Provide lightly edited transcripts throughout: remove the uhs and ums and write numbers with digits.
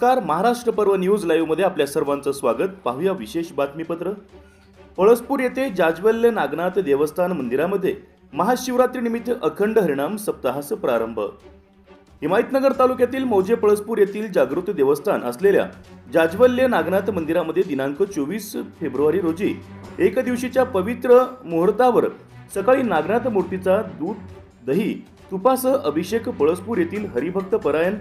नमस्कार, महाराष्ट्र पर्व news live मध्ये आपल्या सर्वांचं स्वागत. पाहूया विशेष बातमीपत्र. पळसपूर येथे जाज्वल्य नागनाथ देवस्थान मंदिरामध्ये महाशिवरात्री निमित्त अखंड हरिनाम सप्ताहाचा प्रारंभ. हिमायतनगर तालुक्यातील मौजे पळसपूर येथील जागृत देवस्थान असलेल्या जाज्वल्य नागनाथ मंदिरामध्ये दिनांक 24 फेब्रुवारी रोजी एक दिवशीच्या पवित्र मुहूर्तावर सकाळी नागनाथ मूर्तीचा दूध, दही, तुपासह अभिषेक पळसपूर येथील हरिभक्त परायण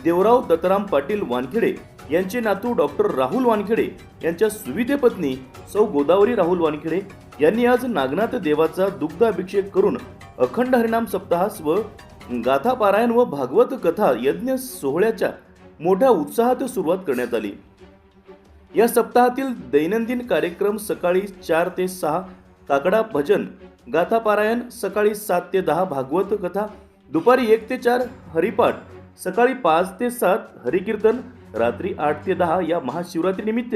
देवराव दत्तराम पाटील वानखेडे यांचे नातू डॉक्टर राहुल वानखेडे यांच्या सुविधे पत्नी सौ गोदावरी राहुल वानखेडे यांनी आज नागनाथ देवाचा दुग्धाभिषेक करून अखंड हरिनाम सप्ताहास व गाथा पारायण व भागवत कथा यज्ञ सोहळ्याच्या मोठ्या उत्साहात सुरुवात करण्यात आली. या सप्ताहातील दैनंदिन कार्यक्रम सकाळी 4 ते 6 काकडा भजन, गाथा पारायण, सकाळी 7 ते 10 भागवत कथा, दुपारी 1 ते 4 हरिपाठ, सकाळी 5 ते 7 हरिकीर्तन, रात्री 8 ते 10 या महाशिवरात्री निमित्त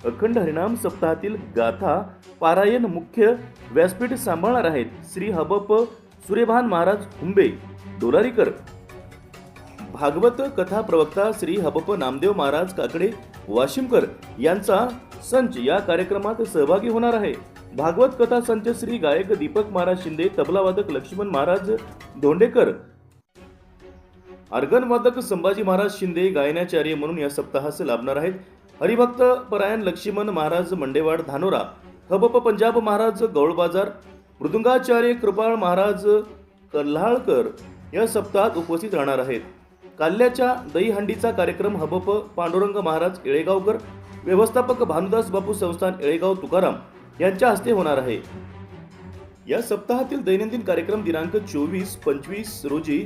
अखंड हरिनाम सप्ताहातील गाथा पारायण मुख्य व्यासपीठ सांभाळणार आहेत श्री हबप सूर्यभान महाराज हुंबे डोलारीकर. भागवत कथा प्रवक्ता श्री हबप नामदेव महाराज काकडे वाशिमकर यांचा संच या कार्यक्रमात सहभागी होणार आहे. भागवत कथा संच श्री गायक दीपक महाराज शिंदे, तबलावादक लक्ष्मण महाराज धोंडेकर, अर्गन वादक संभाजी महाराज शिंदे गायनाचार्य म्हणून या सप्ताहास लाभणार आहेत. हरिभक्त परायण लक्ष्मण महाराज मंडेवाड धानोरा, हबप पंजाब महाराज गौळ बाजार, मृदुंगाचार्य कृपाळ महाराज कल्हाळकर या सप्ताहात उपस्थित राहणार आहेत. काल्याच्या दहीहंडीचा कार्यक्रम हबप पांडुरंग महाराज येळेगावकर, व्यवस्थापक भानुदास बापू संस्थान येळेगाव तुकाराम यांच्या हस्ते होणार आहे. या सप्ताहातील दैनंदिन कार्यक्रम दिनांक 24, 25 रोजी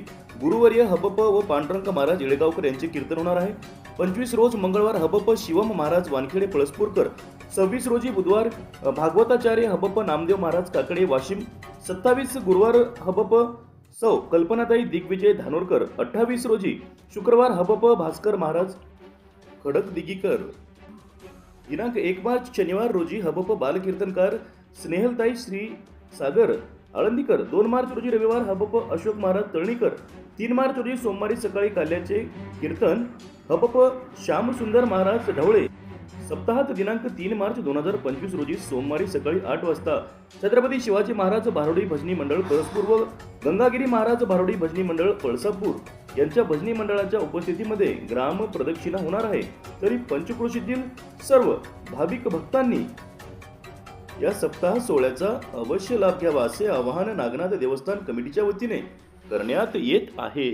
गुरुवर्य हबप व पांडुरंग महाराज येळेगावकर यांचे कीर्तन होणार आहे. 25 रोज मंगळवार हबप शिवम महाराज वानखेडे पळसपूरकर, 26 रोजी बुधवार भागवताचार्य हबप नामदेव महाराज काकडे वाशिम, 27 गुरुवार हबप सौ कल्पनाताई दिग्विजय धानोरकर, 28 रोजी शुक्रवार हबप भास्कर महाराज खडकदिगीकर, दिनांक 1 मार्च शनिवार रोजी हबप बालकीर्तनकार स्नेहलताई श्री सागर आळंदीकर, 2 मार्च रोजी रविवार हबप अशोक महाराज तळणीकर, 3 मार्च रोजी सोमवारी सकाळी काल्याचे कीर्तन हबप श्यामसुंदर महाराज ढवळे. सप्ताहात दिनांक 3 मार्च 2025 रोजी सोमवारी सकाळी 8 वाजता छत्रपती शिवाजी महाराज भारोडी भजनी मंडळ पळसपूर व गंगागिरी महाराज भारोडी भजनी मंडळ पळसापूर यांच्या भजनी मंडळाच्या उपस्थितीमध्ये ग्राम प्रदक्षिणा होणार आहे. तरी पंचक्रोशीतील सर्व भाविक भक्तांनी या सप्ताह सोहळ्याचा अवश्य लाभ घ्यावा असे आवाहन नागनाथ देवस्थान कमिटीच्या वतीने करण्यात येत आहे.